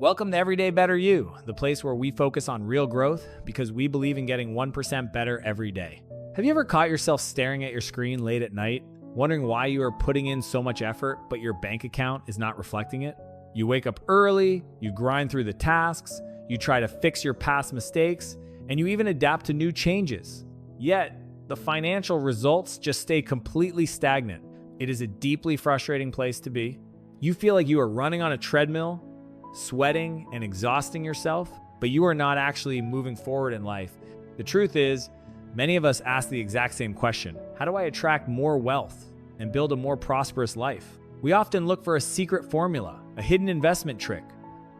Welcome to Everyday Better You, the place where we focus on real growth because we believe in getting 1% better every day. Have you ever caught yourself staring at your screen late at night, wondering why you are putting in so much effort, but your bank account is not reflecting it? You wake up early, you grind through the tasks, you try to fix your past mistakes, and you even adapt to new changes. Yet, the financial results just stay completely stagnant. It is a deeply frustrating place to be. You feel like you are running on a treadmill, sweating and exhausting yourself, but you are not actually moving forward in life. The truth is, many of us ask the exact same question: how do I attract more wealth and build a more prosperous life? We often look for a secret formula, a hidden investment trick,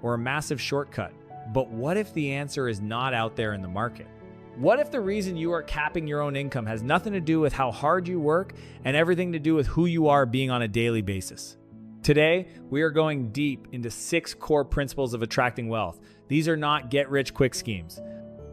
or a massive shortcut. But what if the answer is not out there in the market? What if the reason you are capping your own income has nothing to do with how hard you work and everything to do with who you are being on a daily basis? Today, we are going deep into 6 core principles of attracting wealth. These are not get-rich-quick schemes.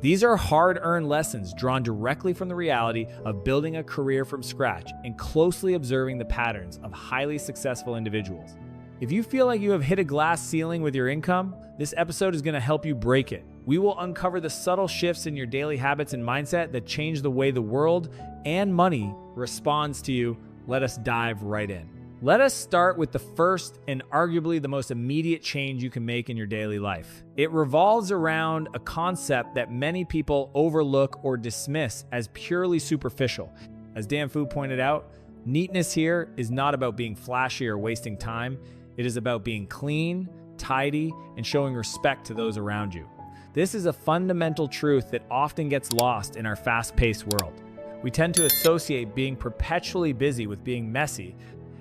These are hard-earned lessons drawn directly from the reality of building a career from scratch and closely observing the patterns of highly successful individuals. If you feel like you have hit a glass ceiling with your income, this episode is going to help you break it. We will uncover the subtle shifts in your daily habits and mindset that change the way the world and money responds to you. Let us dive right in. Let us start with the first and arguably the most immediate change you can make in your daily life. It revolves around a concept that many people overlook or dismiss as purely superficial. As Dan Fu pointed out, neatness here is not about being flashy or wasting time. It is about being clean, tidy, and showing respect to those around you. This is a fundamental truth that often gets lost in our fast-paced world. We tend to associate being perpetually busy with being messy,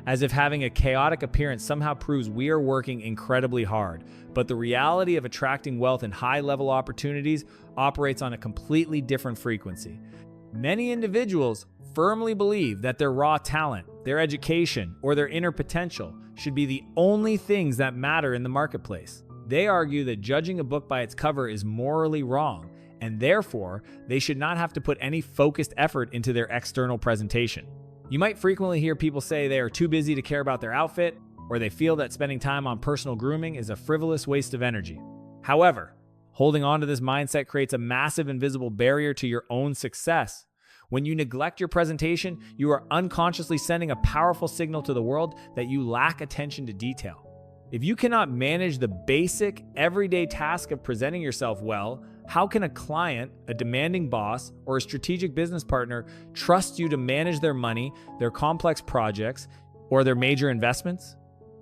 as if having a chaotic appearance somehow proves we are working incredibly hard. But the reality of attracting wealth and high-level opportunities operates on a completely different frequency. Many individuals firmly believe that their raw talent, their education, or their inner potential should be the only things that matter in the marketplace. They argue that judging a book by its cover is morally wrong, and therefore, they should not have to put any focused effort into their external presentation. You might frequently hear people say they are too busy to care about their outfit, or they feel that spending time on personal grooming is a frivolous waste of energy. However, holding on to this mindset creates a massive invisible barrier to your own success. When you neglect your presentation, you are unconsciously sending a powerful signal to the world that you lack attention to detail. If you cannot manage the basic, everyday task of presenting yourself well, how can a client, a demanding boss, or a strategic business partner trust you to manage their money, their complex projects, or their major investments?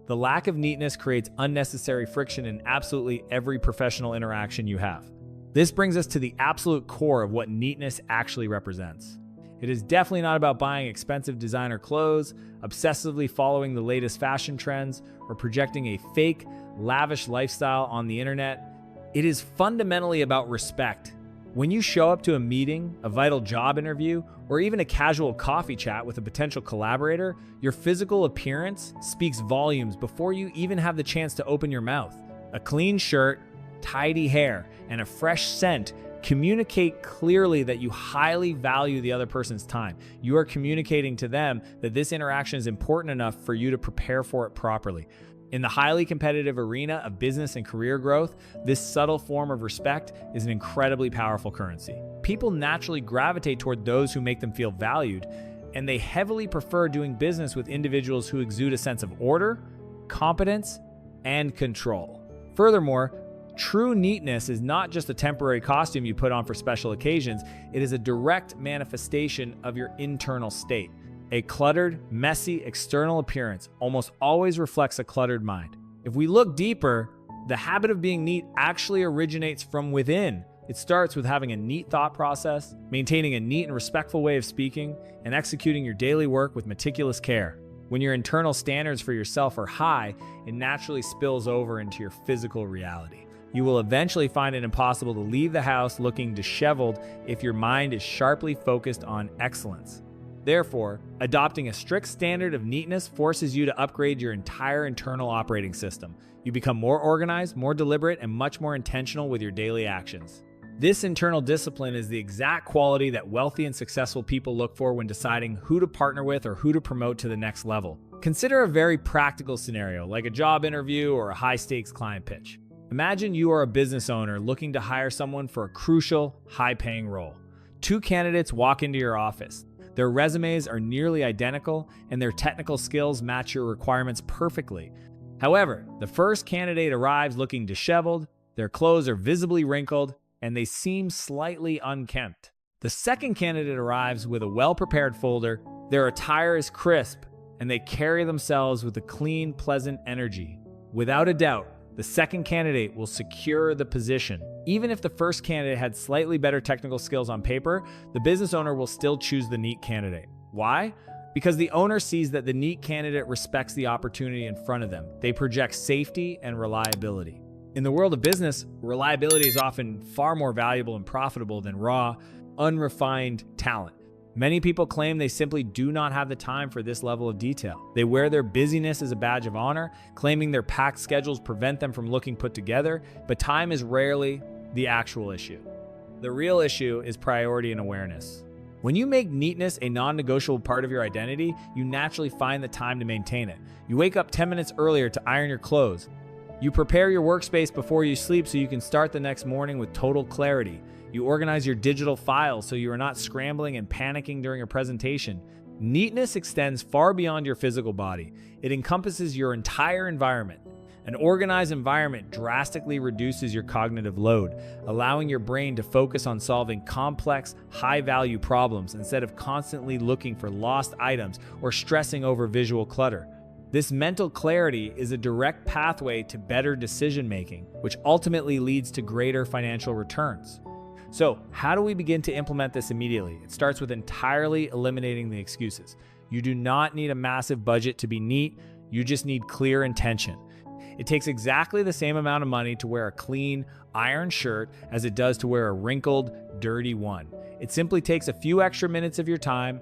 The lack of neatness creates unnecessary friction in absolutely every professional interaction you have. This brings us to the absolute core of what neatness actually represents. It is definitely not about buying expensive designer clothes, obsessively following the latest fashion trends, or projecting a fake, lavish lifestyle on the internet. It is fundamentally about respect. When you show up to a meeting, a vital job interview, or even a casual coffee chat with a potential collaborator, your physical appearance speaks volumes before you even have the chance to open your mouth. A clean shirt, tidy hair, and a fresh scent communicate clearly that you highly value the other person's time. You are communicating to them that this interaction is important enough for you to prepare for it properly. In the highly competitive arena of business and career growth, this subtle form of respect is an incredibly powerful currency. People naturally gravitate toward those who make them feel valued, and they heavily prefer doing business with individuals who exude a sense of order, competence, and control. Furthermore, true neatness is not just a temporary costume you put on for special occasions. It is a direct manifestation of your internal state. A cluttered, messy external appearance almost always reflects a cluttered mind. If we look deeper, the habit of being neat actually originates from within. It starts with having a neat thought process, maintaining a neat and respectful way of speaking, and executing your daily work with meticulous care. When your internal standards for yourself are high, it naturally spills over into your physical reality. You will eventually find it impossible to leave the house looking disheveled if your mind is sharply focused on excellence. Therefore, adopting a strict standard of neatness forces you to upgrade your entire internal operating system. You become more organized, more deliberate, and much more intentional with your daily actions. This internal discipline is the exact quality that wealthy and successful people look for when deciding who to partner with or who to promote to the next level. Consider a very practical scenario, like a job interview or a high-stakes client pitch. Imagine you are a business owner looking to hire someone for a crucial, high-paying role. Two candidates walk into your office. Their resumes are nearly identical, and their technical skills match your requirements perfectly. However, the first candidate arrives looking disheveled, their clothes are visibly wrinkled, and they seem slightly unkempt. The second candidate arrives with a well-prepared folder, their attire is crisp, and they carry themselves with a clean, pleasant energy. Without a doubt, the second candidate will secure the position. Even if the first candidate had slightly better technical skills on paper, the business owner will still choose the neat candidate. Why? Because the owner sees that the neat candidate respects the opportunity in front of them. They project safety and reliability. In the world of business, reliability is often far more valuable and profitable than raw, unrefined talent. Many people claim they simply do not have the time for this level of detail. They wear their busyness as a badge of honor, claiming their packed schedules prevent them from looking put together, but time is rarely the actual issue. The real issue is priority and awareness. When you make neatness a non-negotiable part of your identity, you naturally find the time to maintain it. You wake up 10 minutes earlier to iron your clothes. You prepare your workspace before you sleep so you can start the next morning with total clarity. You organize your digital files so you are not scrambling and panicking during a presentation. Neatness extends far beyond your physical body. It encompasses your entire environment. An organized environment drastically reduces your cognitive load, allowing your brain to focus on solving complex, high-value problems instead of constantly looking for lost items or stressing over visual clutter. This mental clarity is a direct pathway to better decision-making, which ultimately leads to greater financial returns. So, how do we begin to implement this immediately? It starts with entirely eliminating the excuses. You do not need a massive budget to be neat, you just need clear intention. It takes exactly the same amount of money to wear a clean, ironed shirt as it does to wear a wrinkled, dirty one. It simply takes a few extra minutes of your time,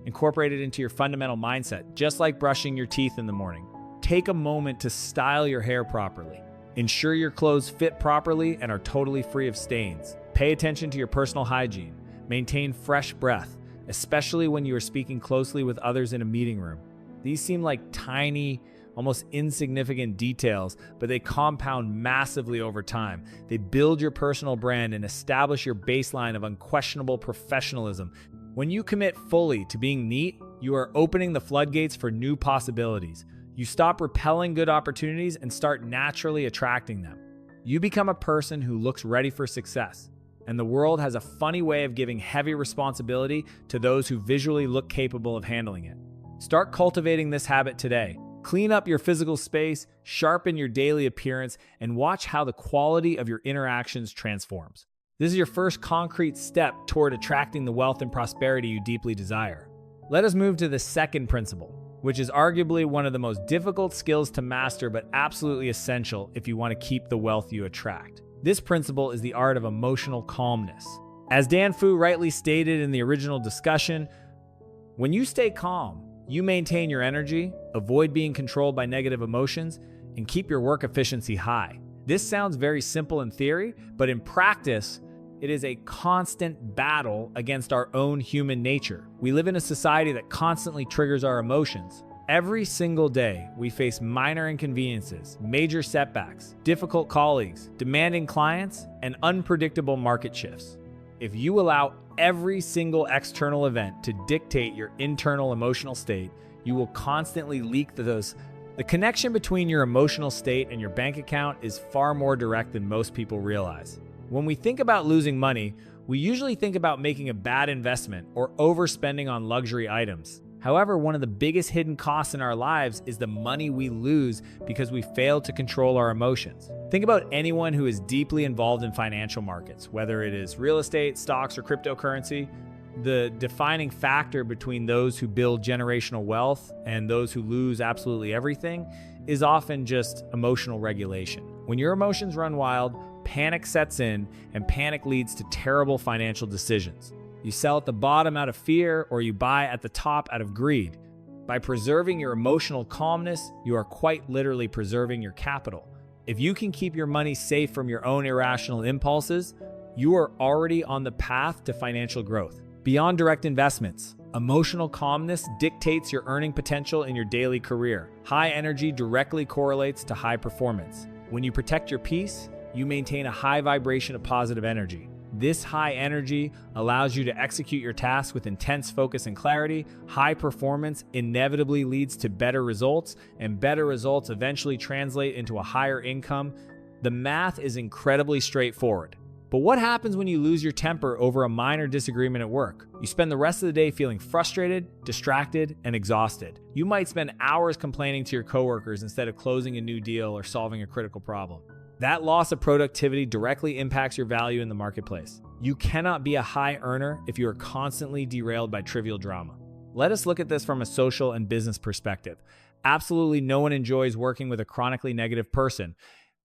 incorporate it into your fundamental mindset, just like brushing your teeth in the morning. Take a moment to style your hair properly. Ensure your clothes fit properly and are totally free of stains. Pay attention to your personal hygiene. Maintain fresh breath, especially when you are speaking closely with others in a meeting room. These seem like tiny, almost insignificant details, but they compound massively over time. They build your personal brand and establish your baseline of unquestionable professionalism. When you commit fully to being neat, you are opening the floodgates for new possibilities. You stop repelling good opportunities and start naturally attracting them. You become a person who looks ready for success. And the world has a funny way of giving heavy responsibility to those who visually look capable of handling it. Start cultivating this habit today. Clean up your physical space, sharpen your daily appearance, and watch how the quality of your interactions transforms. This is your first concrete step toward attracting the wealth and prosperity you deeply desire. Let us move to the second principle, which is arguably one of the most difficult skills to master but absolutely essential if you want to keep the wealth you attract. This principle is the art of emotional calmness. As Dan Fu rightly stated in the original discussion, when you stay calm, you maintain your energy, avoid being controlled by negative emotions, and keep your work efficiency high. This sounds very simple in theory, but in practice, it is a constant battle against our own human nature. We live in a society that constantly triggers our emotions. Every single day, we face minor inconveniences, major setbacks, difficult colleagues, demanding clients, and unpredictable market shifts. If you allow every single external event to dictate your internal emotional state, you will constantly leak those. The connection between your emotional state and your bank account is far more direct than most people realize. When we think about losing money, we usually think about making a bad investment or overspending on luxury items. However, one of the biggest hidden costs in our lives is the money we lose because we fail to control our emotions. Think about anyone who is deeply involved in financial markets, whether it is real estate, stocks, or cryptocurrency. The defining factor between those who build generational wealth and those who lose absolutely everything is often just emotional regulation. When your emotions run wild, panic sets in, and panic leads to terrible financial decisions. You sell at the bottom out of fear, or you buy at the top out of greed. By preserving your emotional calmness, you are quite literally preserving your capital. If you can keep your money safe from your own irrational impulses, you are already on the path to financial growth. Beyond direct investments, emotional calmness dictates your earning potential in your daily career. High energy directly correlates to high performance. When you protect your peace, You maintain a high vibration of positive energy. This high energy allows you to execute your tasks with intense focus and clarity. High performance inevitably leads to better results, and better results eventually translate into a higher income. The math is incredibly straightforward. But what happens when you lose your temper over a minor disagreement at work? You spend the rest of the day feeling frustrated, distracted, and exhausted. You might spend hours complaining to your coworkers instead of closing a new deal or solving a critical problem. That loss of productivity directly impacts your value in the marketplace. You cannot be a high earner if you are constantly derailed by trivial drama. Let us look at this from a social and business perspective. Absolutely no one enjoys working with a chronically negative person.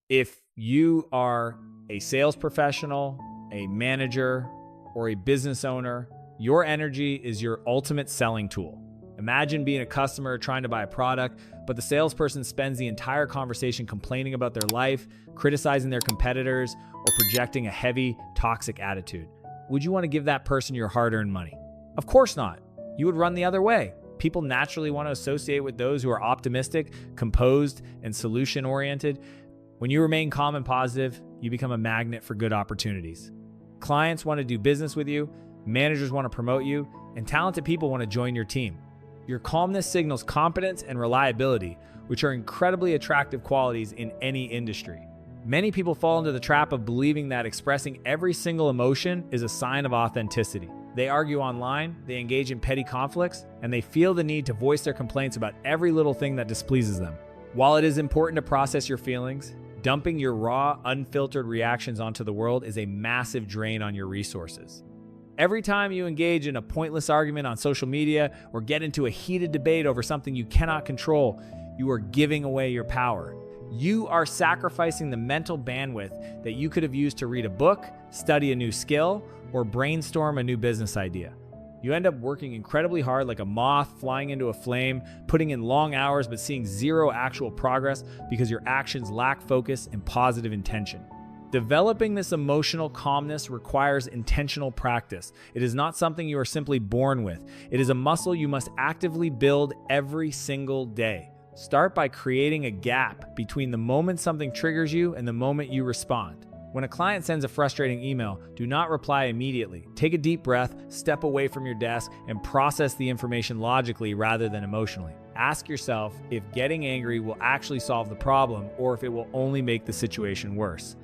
If you are a sales professional, a manager, or a business owner, your energy is your ultimate selling tool. Imagine being a customer trying to buy a product, but the salesperson spends the entire conversation complaining about their life, criticizing their competitors, or projecting a heavy, toxic attitude. Would you want to give that person your hard-earned money? Of course not. You would run the other way. People naturally want to associate with those who are optimistic, composed, and solution-oriented. When you remain calm and positive, you become a magnet for good opportunities. Clients want to do business with you, managers want to promote you, and talented people want to join your team. Your calmness signals competence and reliability, which are incredibly attractive qualities in any industry. Many people fall into the trap of believing that expressing every single emotion is a sign of authenticity. They argue online, they engage in petty conflicts, and they feel the need to voice their complaints about every little thing that displeases them. While it is important to process your feelings, dumping your raw, unfiltered reactions onto the world is a massive drain on your resources. Every time you engage in a pointless argument on social media or get into a heated debate over something you cannot control, you are giving away your power. You are sacrificing the mental bandwidth that you could have used to read a book, study a new skill, or brainstorm a new business idea. You end up working incredibly hard like a moth flying into a flame, putting in long hours but seeing zero actual progress because your actions lack focus and positive intention. Developing this emotional calmness requires intentional practice. It is not something you are simply born with. It is a muscle you must actively build every single day. Start by creating a gap between the moment something triggers you and the moment you respond. When a client sends a frustrating email, do not reply immediately. Take a deep breath, step away from your desk, and process the information logically rather than emotionally. Ask yourself if getting angry will actually solve the problem or if it will only make the situation worse.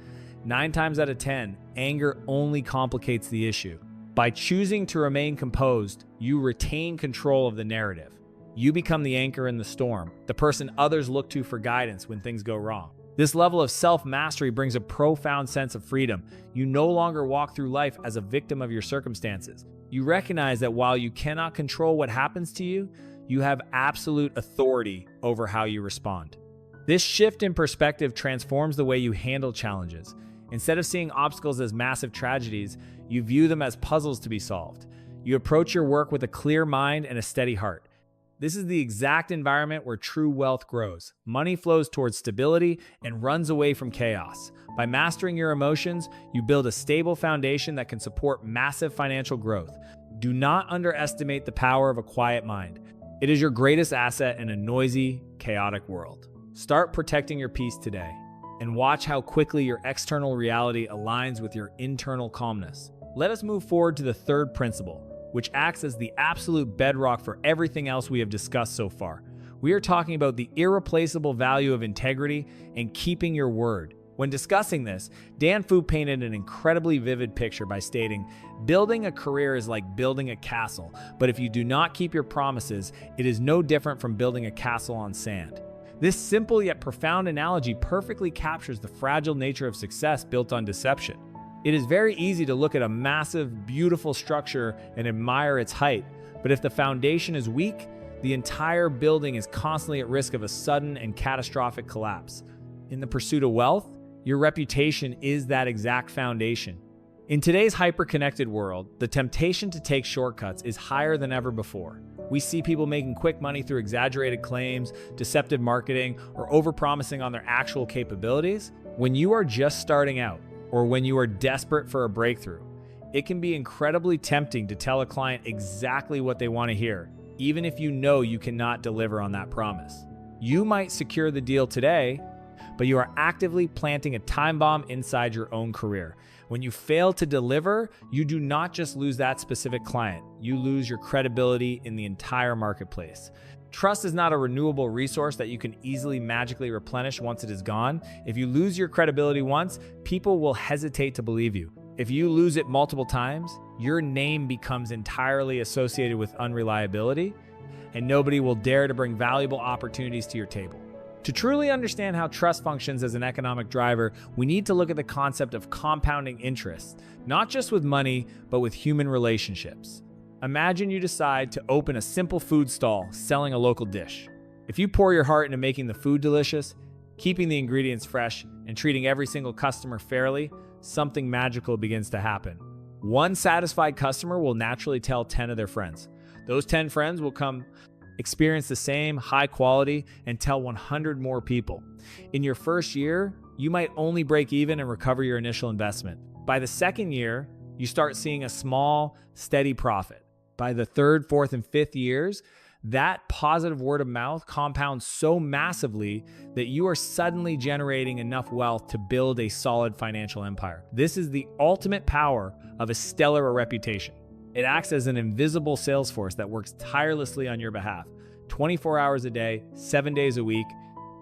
9 times out of 10, anger only complicates the issue. By choosing to remain composed, you retain control of the narrative. You become the anchor in the storm, the person others look to for guidance when things go wrong. This level of self-mastery brings a profound sense of freedom. You no longer walk through life as a victim of your circumstances. You recognize that while you cannot control what happens to you, you have absolute authority over how you respond. This shift in perspective transforms the way you handle challenges. Instead of seeing obstacles as massive tragedies, you view them as puzzles to be solved. You approach your work with a clear mind and a steady heart. This is the exact environment where true wealth grows. Money flows towards stability and runs away from chaos. By mastering your emotions, you build a stable foundation that can support massive financial growth. Do not underestimate the power of a quiet mind. It is your greatest asset in a noisy, chaotic world. Start protecting your peace today, and watch how quickly your external reality aligns with your internal calmness. Let us move forward to the third principle, which acts as the absolute bedrock for everything else we have discussed so far. We are talking about the irreplaceable value of integrity and keeping your word. When discussing this, Dan Fu painted an incredibly vivid picture by stating, "Building a career is like building a castle, but if you do not keep your promises, it is no different from building a castle on sand." This simple yet profound analogy perfectly captures the fragile nature of success built on deception. It is very easy to look at a massive, beautiful structure and admire its height, but if the foundation is weak, the entire building is constantly at risk of a sudden and catastrophic collapse. In the pursuit of wealth, your reputation is that exact foundation. In today's hyper-connected world, the temptation to take shortcuts is higher than ever before. We see people making quick money through exaggerated claims, deceptive marketing, or overpromising on their actual capabilities. When you are just starting out, or when you are desperate for a breakthrough, it can be incredibly tempting to tell a client exactly what they want to hear, even if you know you cannot deliver on that promise. You might secure the deal today, but you are actively planting a time bomb inside your own career. When you fail to deliver, you do not just lose that specific client, you lose your credibility in the entire marketplace. Trust is not a renewable resource that you can easily magically replenish once it is gone. If you lose your credibility once, people will hesitate to believe you. If you lose it multiple times, your name becomes entirely associated with unreliability, and nobody will dare to bring valuable opportunities to your table. To truly understand how trust functions as an economic driver, we need to look at the concept of compounding interest, not just with money, but with human relationships. Imagine you decide to open a simple food stall selling a local dish. If you pour your heart into making the food delicious, keeping the ingredients fresh, and treating every single customer fairly, something magical begins to happen. One satisfied customer will naturally tell 10 of their friends. Those 10 friends will come experience the same high quality and tell 100 more people. In your first year, you might only break even and recover your initial investment. By the second year, you start seeing a small, steady profit. By the third, fourth, and fifth years, that positive word of mouth compounds so massively that you are suddenly generating enough wealth to build a solid financial empire. This is the ultimate power of a stellar reputation. It acts as an invisible sales force that works tirelessly on your behalf, 24 hours a day, 7 days a week.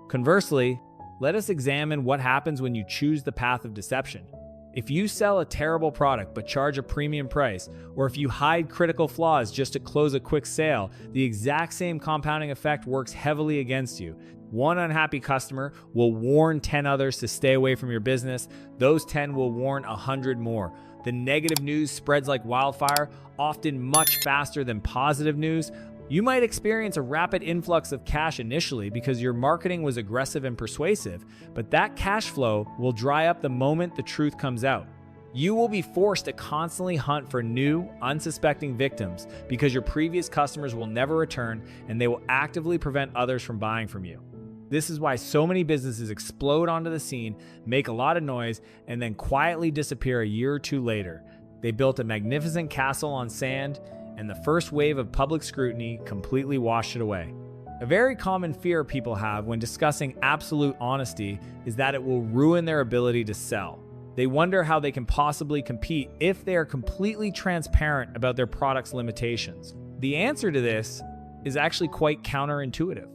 Conversely, let us examine what happens when you choose the path of deception. If you sell a terrible product but charge a premium price, or if you hide critical flaws just to close a quick sale, the exact same compounding effect works heavily against you. One unhappy customer will warn 10 others to stay away from your business. Those 10 will warn 100 more. The negative news spreads like wildfire, often much faster than positive news. You might experience a rapid influx of cash initially because your marketing was aggressive and persuasive, but that cash flow will dry up the moment the truth comes out. You will be forced to constantly hunt for new, unsuspecting victims because your previous customers will never return and they will actively prevent others from buying from you. This is why so many businesses explode onto the scene, make a lot of noise, and then quietly disappear a year or two later. They built a magnificent castle on sand, and the first wave of public scrutiny completely washed it away. A very common fear people have when discussing absolute honesty is that it will ruin their ability to sell. They wonder how they can possibly compete if they are completely transparent about their product's limitations. The answer to this is actually quite counterintuitive.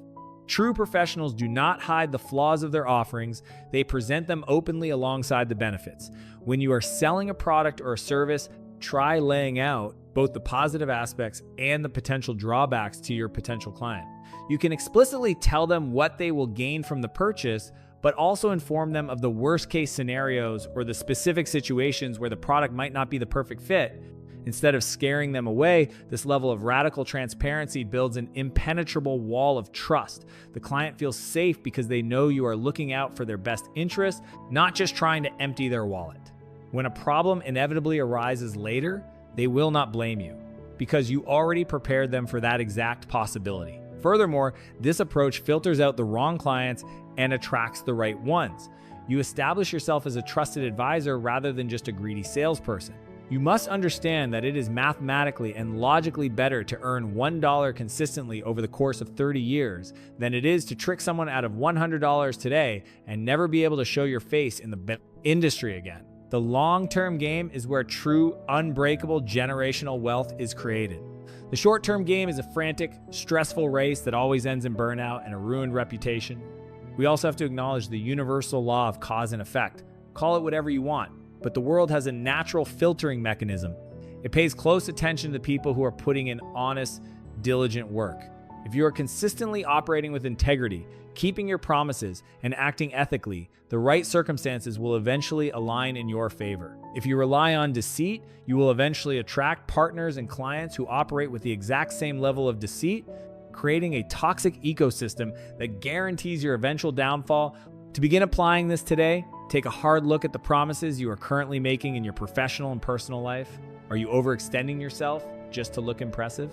True professionals do not hide the flaws of their offerings, they present them openly alongside the benefits. When you are selling a product or a service, try laying out both the positive aspects and the potential drawbacks to your potential client. You can explicitly tell them what they will gain from the purchase, but also inform them of the worst case scenarios or the specific situations where the product might not be the perfect fit. Instead of scaring them away, this level of radical transparency builds an impenetrable wall of trust. The client feels safe because they know you are looking out for their best interest, not just trying to empty their wallet. When a problem inevitably arises later, they will not blame you because you already prepared them for that exact possibility. Furthermore, this approach filters out the wrong clients and attracts the right ones. You establish yourself as a trusted advisor rather than just a greedy salesperson. You must understand that it is mathematically and logically better to earn $1 consistently over the course of 30 years than it is to trick someone out of $100 today and never be able to show your face in the industry again. The long-term game is where true, unbreakable generational wealth is created. The short-term game is a frantic, stressful race that always ends in burnout and a ruined reputation. We also have to acknowledge the universal law of cause and effect. Call it whatever you want. But the world has a natural filtering mechanism. It pays close attention to people who are putting in honest, diligent work. If you are consistently operating with integrity, keeping your promises, and acting ethically, the right circumstances will eventually align in your favor. If you rely on deceit, you will eventually attract partners and clients who operate with the exact same level of deceit, creating a toxic ecosystem that guarantees your eventual downfall. To begin applying this today, take a hard look at the promises you are currently making in your professional and personal life. Are you overextending yourself just to look impressive?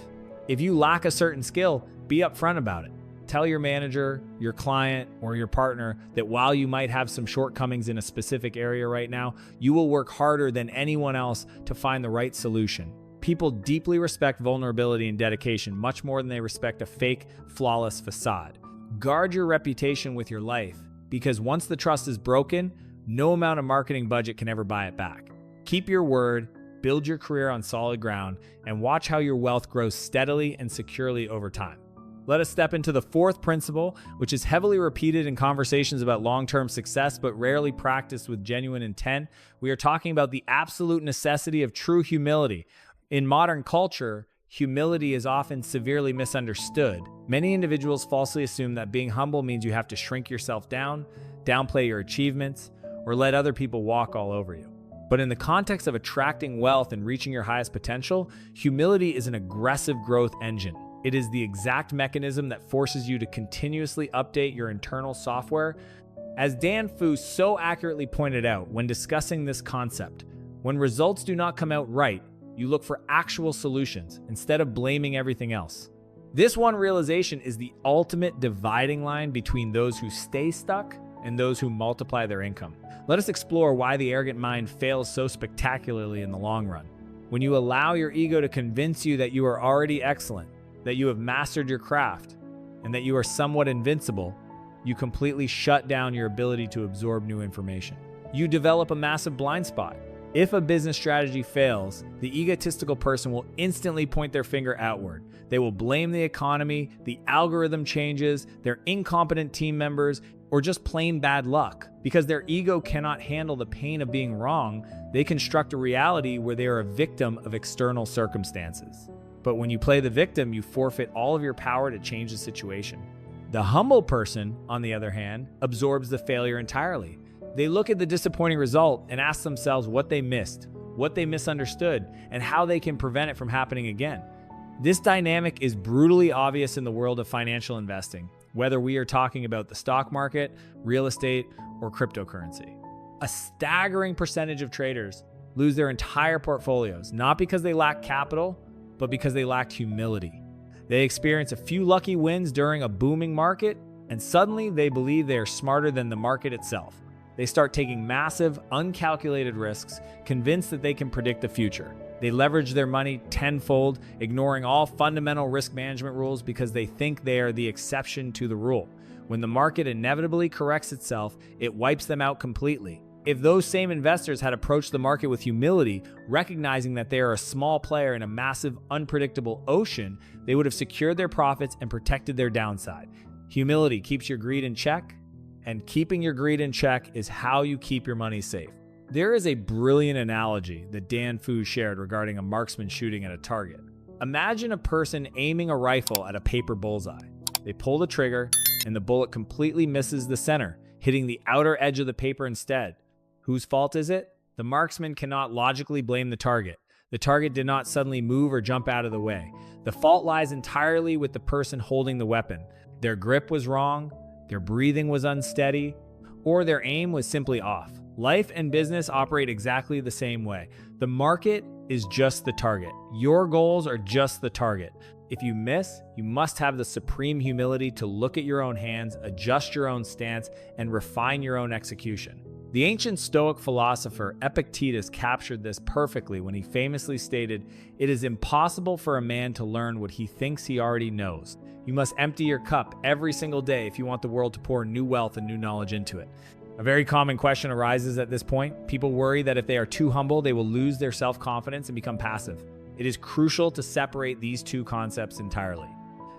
If you lack a certain skill, be upfront about it. Tell your manager, your client, or your partner that while you might have some shortcomings in a specific area right now, you will work harder than anyone else to find the right solution. People deeply respect vulnerability and dedication much more than they respect a fake, flawless facade. Guard your reputation with your life. because once the trust is broken, no amount of marketing budget can ever buy it back. Keep your word, build your career on solid ground, and watch how your wealth grows steadily and securely over time. Let us step into the fourth principle, which is heavily repeated in conversations about long-term success, but rarely practiced with genuine intent. We are talking about the absolute necessity of true humility. In modern culture, humility is often severely misunderstood. Many individuals falsely assume that being humble means you have to shrink yourself down, downplay your achievements, or let other people walk all over you. But in the context of attracting wealth and reaching your highest potential, humility is an aggressive growth engine. It is the exact mechanism that forces you to continuously update your internal software. As Dan Fu so accurately pointed out when discussing this concept, when results do not come out right, you look for actual solutions instead of blaming everything else. This one realization is the ultimate dividing line between those who stay stuck and those who multiply their income. Let us explore why the arrogant mind fails so spectacularly in the long run. When you allow your ego to convince you that you are already excellent, that you have mastered your craft, and that you are somewhat invincible, you completely shut down your ability to absorb new information. You develop a massive blind spot. If a business strategy fails, the egotistical person will instantly point their finger outward. They will blame the economy, the algorithm changes, their incompetent team members, or just plain bad luck. Because their ego cannot handle the pain of being wrong, they construct a reality where they are a victim of external circumstances. But when you play the victim, you forfeit all of your power to change the situation. The humble person, on the other hand, absorbs the failure entirely. They look at the disappointing result and ask themselves what they missed, what they misunderstood, and how they can prevent it from happening again. This dynamic is brutally obvious in the world of financial investing, whether we are talking about the stock market, real estate, or cryptocurrency. A staggering percentage of traders lose their entire portfolios, not because they lack capital, but because they lacked humility. They experience a few lucky wins during a booming market, and suddenly they believe they are smarter than the market itself. They start taking massive, uncalculated risks, convinced that they can predict the future. They leverage their money tenfold, ignoring all fundamental risk management rules because they think they are the exception to the rule. When the market inevitably corrects itself, it wipes them out completely. If those same investors had approached the market with humility, recognizing that they are a small player in a massive, unpredictable ocean, they would have secured their profits and protected their downside. Humility keeps your greed in check, and keeping your greed in check is how you keep your money safe. There is a brilliant analogy that Dan Fu shared regarding a marksman shooting at a target. Imagine a person aiming a rifle at a paper bullseye. They pull the trigger, and the bullet completely misses the center, hitting the outer edge of the paper instead. Whose fault is it? The marksman cannot logically blame the target. The target did not suddenly move or jump out of the way. The fault lies entirely with the person holding the weapon. Their grip was wrong, their breathing was unsteady, or their aim was simply off. Life and business operate exactly the same way. The market is just the target. Your goals are just the target. If you miss, you must have the supreme humility to look at your own hands, adjust your own stance, and refine your own execution. The ancient Stoic philosopher Epictetus captured this perfectly when he famously stated, "It is impossible for a man to learn what he thinks he already knows. You must empty your cup every single day if you want the world to pour new wealth and new knowledge into it." A very common question arises at this point. People worry that if they are too humble, they will lose their self-confidence and become passive. It is crucial to separate these two concepts entirely.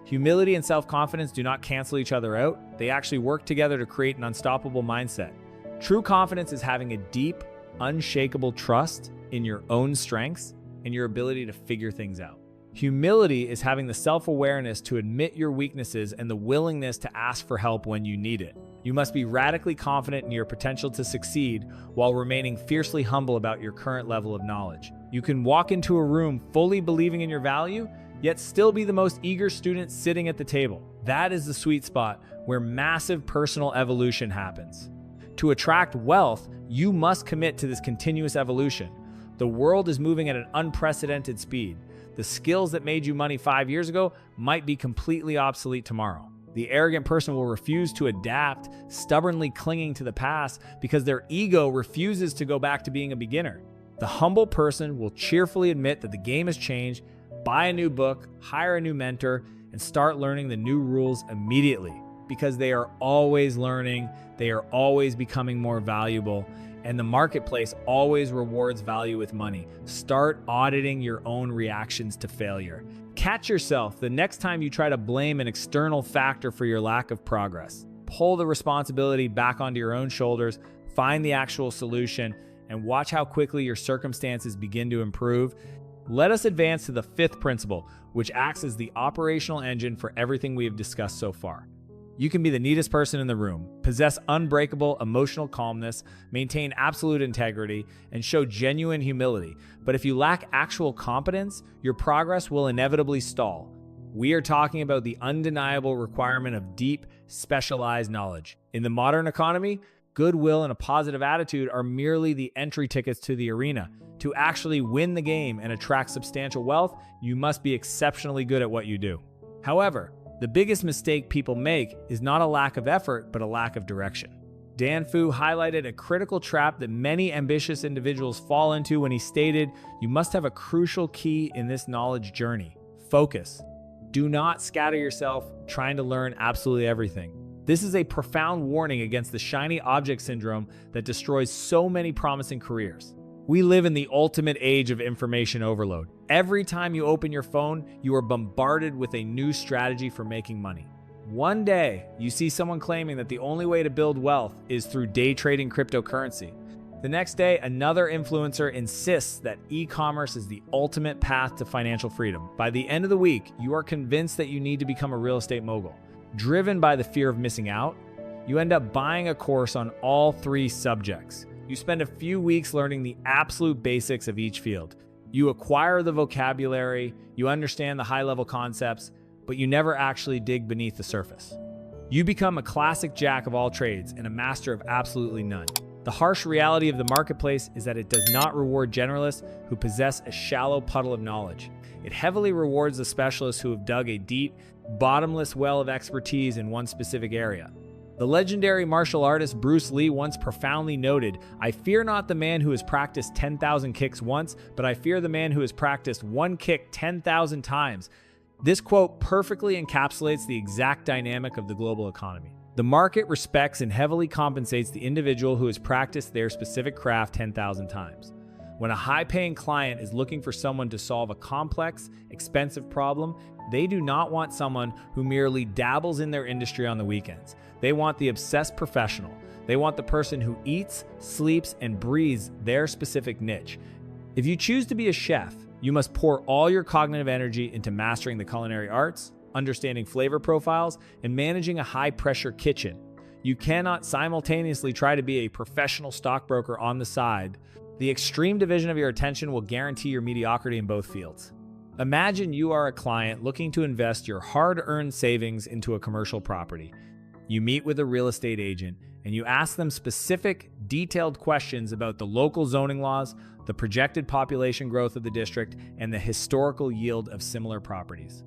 Humility and self-confidence do not cancel each other out. They actually work together to create an unstoppable mindset. True confidence is having a deep, unshakable trust in your own strengths and your ability to figure things out. Humility is having the self-awareness to admit your weaknesses and the willingness to ask for help when you need it. You must be radically confident in your potential to succeed while remaining fiercely humble about your current level of knowledge. You can walk into a room fully believing in your value, yet still be the most eager student sitting at the table. That is the sweet spot where massive personal evolution happens. To attract wealth, you must commit to this continuous evolution. The world is moving at an unprecedented speed. The skills that made you money 5 years ago might be completely obsolete tomorrow. The arrogant person will refuse to adapt, stubbornly clinging to the past because their ego refuses to go back to being a beginner. The humble person will cheerfully admit that the game has changed, buy a new book, hire a new mentor, and start learning the new rules immediately. because they are always learning, they are always becoming more valuable, and the marketplace always rewards value with money. Start auditing your own reactions to failure. Catch yourself the next time you try to blame an external factor for your lack of progress. Pull the responsibility back onto your own shoulders, find the actual solution, and watch how quickly your circumstances begin to improve. Let us advance to the fifth principle, which acts as the operational engine for everything we have discussed so far. You can be the neatest person in the room, possess unbreakable emotional calmness, maintain absolute integrity, and show genuine humility. But if you lack actual competence, your progress will inevitably stall. We are talking about the undeniable requirement of deep, specialized knowledge. In the modern economy, goodwill and a positive attitude are merely the entry tickets to the arena. To actually win the game and attract substantial wealth, you must be exceptionally good at what you do. However, the biggest mistake people make is not a lack of effort, but a lack of direction. Dan Fu highlighted a critical trap that many ambitious individuals fall into when he stated, "You must have a crucial key in this knowledge journey: focus." Do not scatter yourself trying to learn absolutely everything. This is a profound warning against the shiny object syndrome that destroys so many promising careers. We live in the ultimate age of information overload. Every time you open your phone, you are bombarded with a new strategy for making money. One day, you see someone claiming that the only way to build wealth is through day trading cryptocurrency. The next day, another influencer insists that e-commerce is the ultimate path to financial freedom. By the end of the week, you are convinced that you need to become a real estate mogul. Driven by the fear of missing out, you end up buying a course on all three subjects. You spend a few weeks learning the absolute basics of each field. You acquire the vocabulary, you understand the high-level concepts, but you never actually dig beneath the surface. You become a classic jack of all trades and a master of absolutely none. The harsh reality of the marketplace is that it does not reward generalists who possess a shallow puddle of knowledge. It heavily rewards the specialists who have dug a deep, bottomless well of expertise in one specific area. The legendary martial artist Bruce Lee once profoundly noted, "I fear not the man who has practiced 10,000 kicks once, but I fear the man who has practiced one kick 10,000 times." This quote perfectly encapsulates the exact dynamic of the global economy. The market respects and heavily compensates the individual who has practiced their specific craft 10,000 times. When a high-paying client is looking for someone to solve a complex, expensive problem, they do not want someone who merely dabbles in their industry on the weekends. They want the obsessed professional. They want the person who eats, sleeps, and breathes their specific niche. If you choose to be a chef, you must pour all your cognitive energy into mastering the culinary arts, understanding flavor profiles, and managing a high-pressure kitchen. You cannot simultaneously try to be a professional stockbroker on the side. The extreme division of your attention will guarantee your mediocrity in both fields. Imagine you are a client looking to invest your hard-earned savings into a commercial property. You meet with a real estate agent and you ask them specific, detailed questions about the local zoning laws, the projected population growth of the district, and the historical yield of similar properties.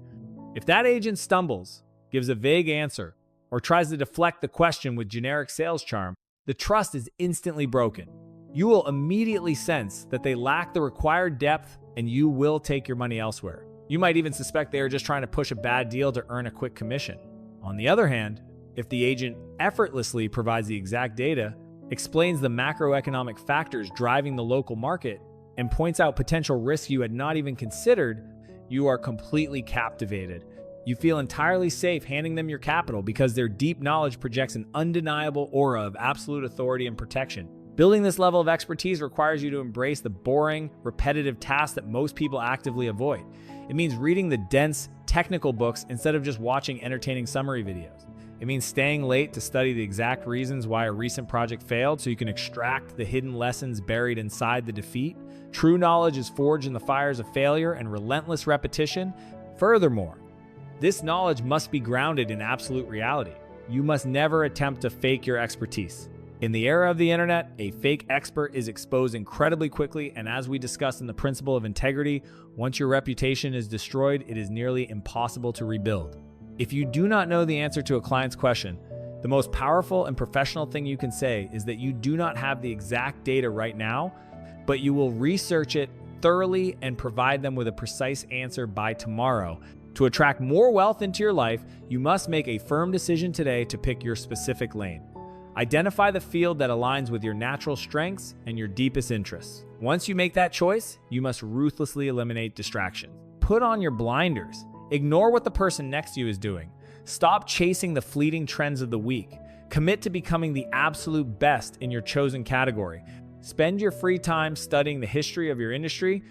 If that agent stumbles, gives a vague answer, or tries to deflect the question with generic sales charm, the trust is instantly broken. You will immediately sense that they lack the required depth and you will take your money elsewhere. You might even suspect they are just trying to push a bad deal to earn a quick commission. On the other hand, if the agent effortlessly provides the exact data, explains the macroeconomic factors driving the local market, and points out potential risks you had not even considered, you are completely captivated. You feel entirely safe handing them your capital because their deep knowledge projects an undeniable aura of absolute authority and protection. Building this level of expertise requires you to embrace the boring, repetitive tasks that most people actively avoid. It means reading the dense, technical books instead of just watching entertaining summary videos. It means staying late to study the exact reasons why a recent project failed so you can extract the hidden lessons buried inside the defeat. True knowledge is forged in the fires of failure and relentless repetition. Furthermore, this knowledge must be grounded in absolute reality. You must never attempt to fake your expertise. In the era of the internet, a fake expert is exposed incredibly quickly, and as we discussed in the principle of integrity, once your reputation is destroyed, it is nearly impossible to rebuild. If you do not know the answer to a client's question, the most powerful and professional thing you can say is that you do not have the exact data right now, but you will research it thoroughly and provide them with a precise answer by tomorrow. To attract more wealth into your life, you must make a firm decision today to pick your specific lane. Identify the field that aligns with your natural strengths and your deepest interests. Once you make that choice, you must ruthlessly eliminate distractions. Put on your blinders. Ignore what the person next to you is doing. Stop chasing the fleeting trends of the week. Commit to becoming the absolute best in your chosen category. Spend your free time studying the history of your industry,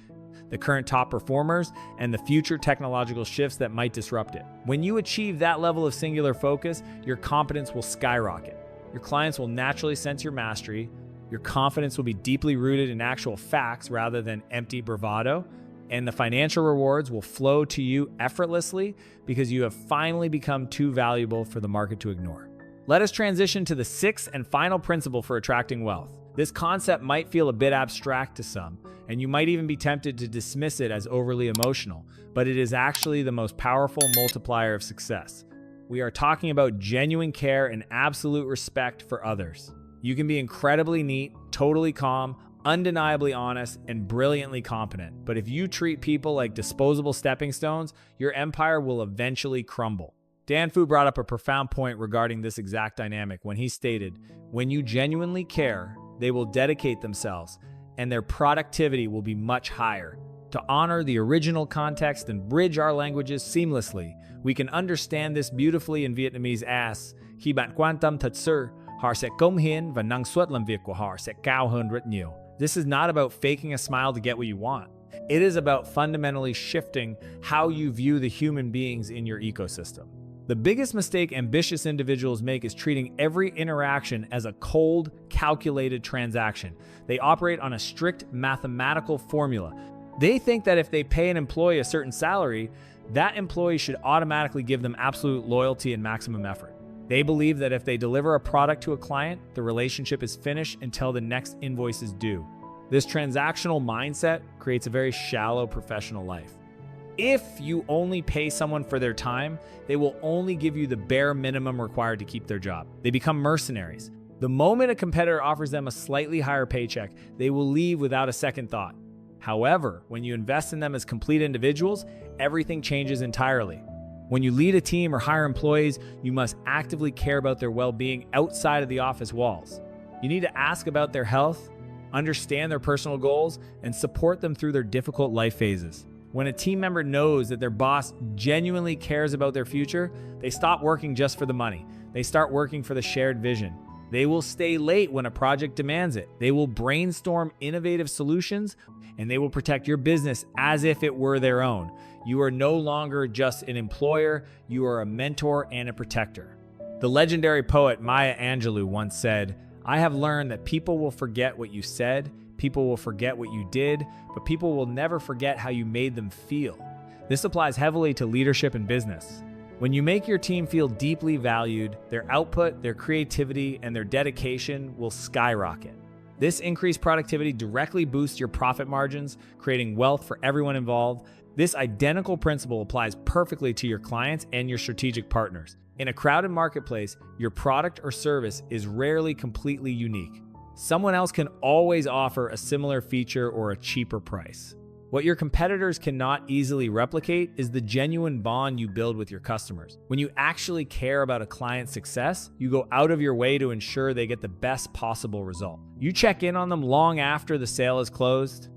the current top performers, and the future technological shifts that might disrupt it. When you achieve that level of singular focus, your competence will skyrocket. Your clients will naturally sense your mastery. Your confidence will be deeply rooted in actual facts rather than empty bravado. And the financial rewards will flow to you effortlessly because you have finally become too valuable for the market to ignore. Let us transition to the sixth and final principle for attracting wealth. This concept might feel a bit abstract to some, and you might even be tempted to dismiss it as overly emotional, but it is actually the most powerful multiplier of success. We are talking about genuine care and absolute respect for others. You can be incredibly neat, totally calm, undeniably honest, and brilliantly competent, but if you treat people like disposable stepping stones, your empire will eventually crumble. Dan Fu brought up a profound point regarding this exact dynamic when he stated, "When you genuinely care, they will dedicate themselves, and their productivity will be much higher." To honor the original context and bridge our languages seamlessly, we can understand this beautifully in Vietnamese as "Khi bạn quan tâm thật sự, họ sẽ cống hiến và năng suất làm việc của họ sẽ cao hơn rất nhiều." This is not about faking a smile to get what you want. It is about fundamentally shifting how you view the human beings in your ecosystem. The biggest mistake ambitious individuals make is treating every interaction as a cold, calculated transaction. They operate on a strict mathematical formula. They think that if they pay an employee a certain salary, that employee should automatically give them absolute loyalty and maximum effort. They believe that if they deliver a product to a client, the relationship is finished until the next invoice is due. This transactional mindset creates a very shallow professional life. If you only pay someone for their time, they will only give you the bare minimum required to keep their job. They become mercenaries. The moment a competitor offers them a slightly higher paycheck, they will leave without a second thought. However, when you invest in them as complete individuals, everything changes entirely. When you lead a team or hire employees, you must actively care about their well-being outside of the office walls. You need to ask about their health, understand their personal goals, and support them through their difficult life phases. When a team member knows that their boss genuinely cares about their future, they stop working just for the money. They start working for the shared vision. They will stay late when a project demands it. They will brainstorm innovative solutions, and they will protect your business as if it were their own. You are no longer just an employer, you are a mentor and a protector. The legendary poet Maya Angelou once said, "I have learned that people will forget what you said, people will forget what you did, but people will never forget how you made them feel." This applies heavily to leadership and business. When you make your team feel deeply valued, their output, their creativity, and their dedication will skyrocket. This increased productivity directly boosts your profit margins, creating wealth for everyone involved. This identical principle applies perfectly to your clients and your strategic partners. In a crowded marketplace, your product or service is rarely completely unique. Someone else can always offer a similar feature or a cheaper price. What your competitors cannot easily replicate is the genuine bond you build with your customers. When you actually care about a client's success, you go out of your way to ensure they get the best possible result. You check in on them long after the sale is closed.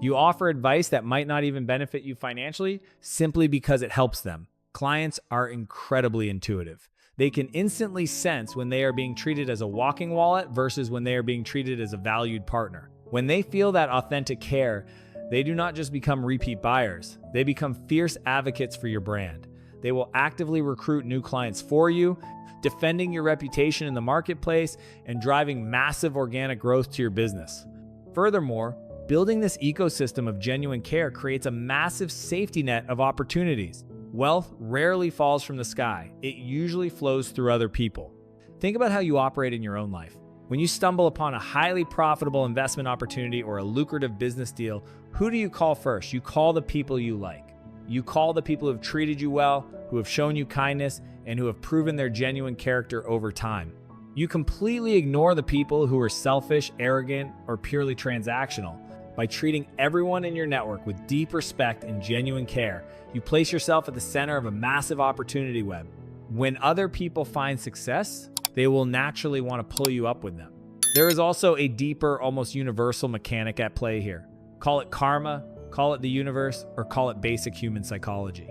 You offer advice that might not even benefit you financially simply because it helps them. Clients are incredibly intuitive. They can instantly sense when they are being treated as a walking wallet versus when they are being treated as a valued partner. When they feel that authentic care, they do not just become repeat buyers, they become fierce advocates for your brand. They will actively recruit new clients for you, defending your reputation in the marketplace and driving massive organic growth to your business. Furthermore, building this ecosystem of genuine care creates a massive safety net of opportunities. Wealth rarely falls from the sky. It usually flows through other people. Think about how you operate in your own life. When you stumble upon a highly profitable investment opportunity or a lucrative business deal, who do you call first? You call the people you like. You call the people who have treated you well, who have shown you kindness, and who have proven their genuine character over time. You completely ignore the people who are selfish, arrogant, or purely transactional. By treating everyone in your network with deep respect and genuine care, you place yourself at the center of a massive opportunity web. When other people find success, they will naturally want to pull you up with them. There is also a deeper, almost universal mechanic at play here. Call it karma, call it the universe, or call it basic human psychology.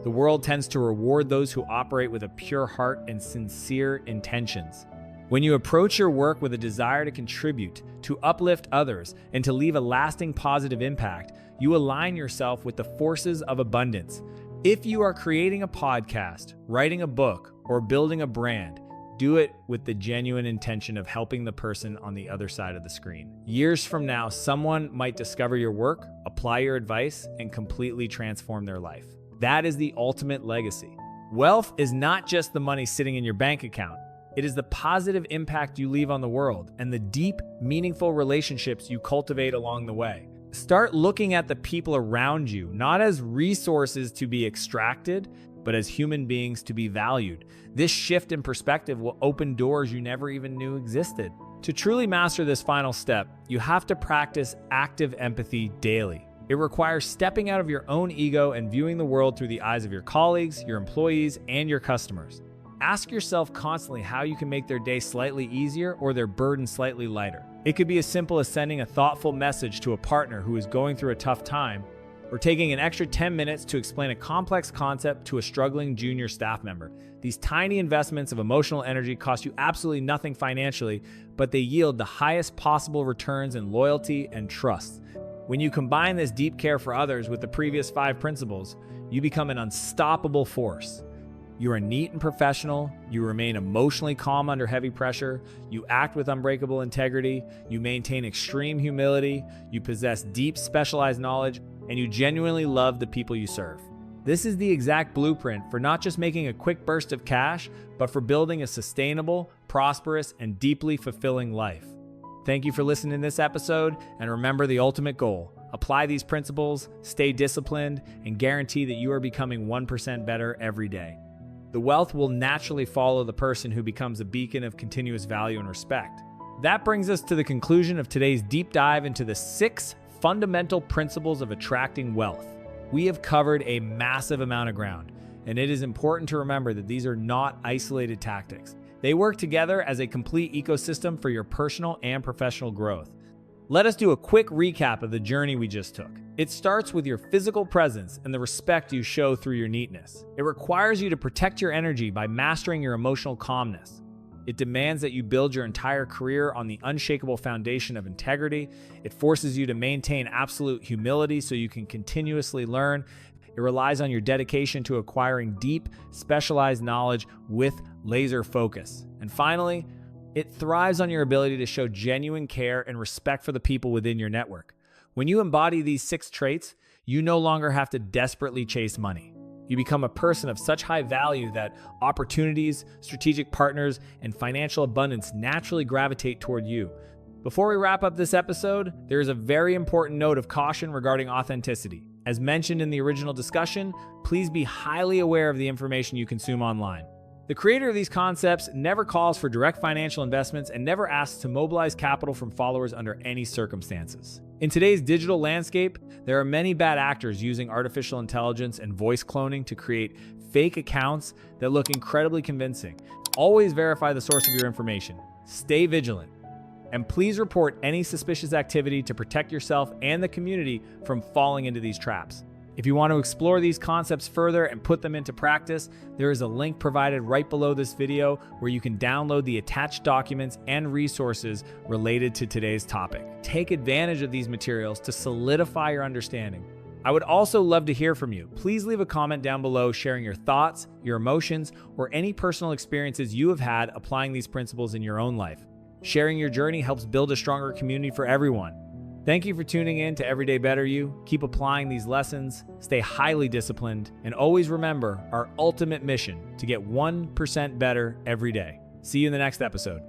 The world tends to reward those who operate with a pure heart and sincere intentions. When you approach your work with a desire to contribute, to uplift others, and to leave a lasting positive impact, you align yourself with the forces of abundance. If you are creating a podcast, writing a book, or building a brand, do it with the genuine intention of helping the person on the other side of the screen. Years from now, someone might discover your work, apply your advice, and completely transform their life. That is the ultimate legacy. Wealth is not just the money sitting in your bank account. It is the positive impact you leave on the world and the deep, meaningful relationships you cultivate along the way. Start looking at the people around you, not as resources to be extracted, but as human beings to be valued. This shift in perspective will open doors you never even knew existed. To truly master this final step, you have to practice active empathy daily. It requires stepping out of your own ego and viewing the world through the eyes of your colleagues, your employees, and your customers. Ask yourself constantly how you can make their day slightly easier or their burden slightly lighter. It could be as simple as sending a thoughtful message to a partner who is going through a tough time, or taking an extra 10 minutes to explain a complex concept to a struggling junior staff member. These tiny investments of emotional energy cost you absolutely nothing financially, but they yield the highest possible returns in loyalty and trust. When you combine this deep care for others with the previous 5 principles, you become an unstoppable force. You are neat and professional, you remain emotionally calm under heavy pressure, you act with unbreakable integrity, you maintain extreme humility, you possess deep specialized knowledge, and you genuinely love the people you serve. This is the exact blueprint for not just making a quick burst of cash, but for building a sustainable, prosperous, and deeply fulfilling life. Thank you for listening to this episode, and remember the ultimate goal. Apply these principles, stay disciplined, and guarantee that you are becoming 1% better every day. The wealth will naturally follow the person who becomes a beacon of continuous value and respect. That brings us to the conclusion of today's deep dive into the 6 fundamental principles of attracting wealth. We have covered a massive amount of ground, and it is important to remember that these are not isolated tactics. They work together as a complete ecosystem for your personal and professional growth. Let us do a quick recap of the journey we just took. It starts with your physical presence and the respect you show through your neatness. It requires you to protect your energy by mastering your emotional calmness. It demands that you build your entire career on the unshakable foundation of integrity. It forces you to maintain absolute humility so you can continuously learn. It relies on your dedication to acquiring deep, specialized knowledge with laser focus. And finally, it thrives on your ability to show genuine care and respect for the people within your network. When you embody these 6 traits, you no longer have to desperately chase money. You become a person of such high value that opportunities, strategic partners, and financial abundance naturally gravitate toward you. Before we wrap up this episode, there is a very important note of caution regarding authenticity. As mentioned in the original discussion, please be highly aware of the information you consume online. The creator of these concepts never calls for direct financial investments and never asks to mobilize capital from followers under any circumstances. In today's digital landscape, there are many bad actors using artificial intelligence and voice cloning to create fake accounts that look incredibly convincing. Always verify the source of your information. Stay vigilant. And please report any suspicious activity to protect yourself and the community from falling into these traps. If you want to explore these concepts further and put them into practice, there is a link provided right below this video where you can download the attached documents and resources related to today's topic. Take advantage of these materials to solidify your understanding. I would also love to hear from you. Please leave a comment down below sharing your thoughts, your emotions, or any personal experiences you have had applying these principles in your own life. Sharing your journey helps build a stronger community for everyone. Thank you for tuning in to Everyday Better You. Keep applying these lessons, stay highly disciplined, and always remember our ultimate mission to get 1% better every day. See you in the next episode.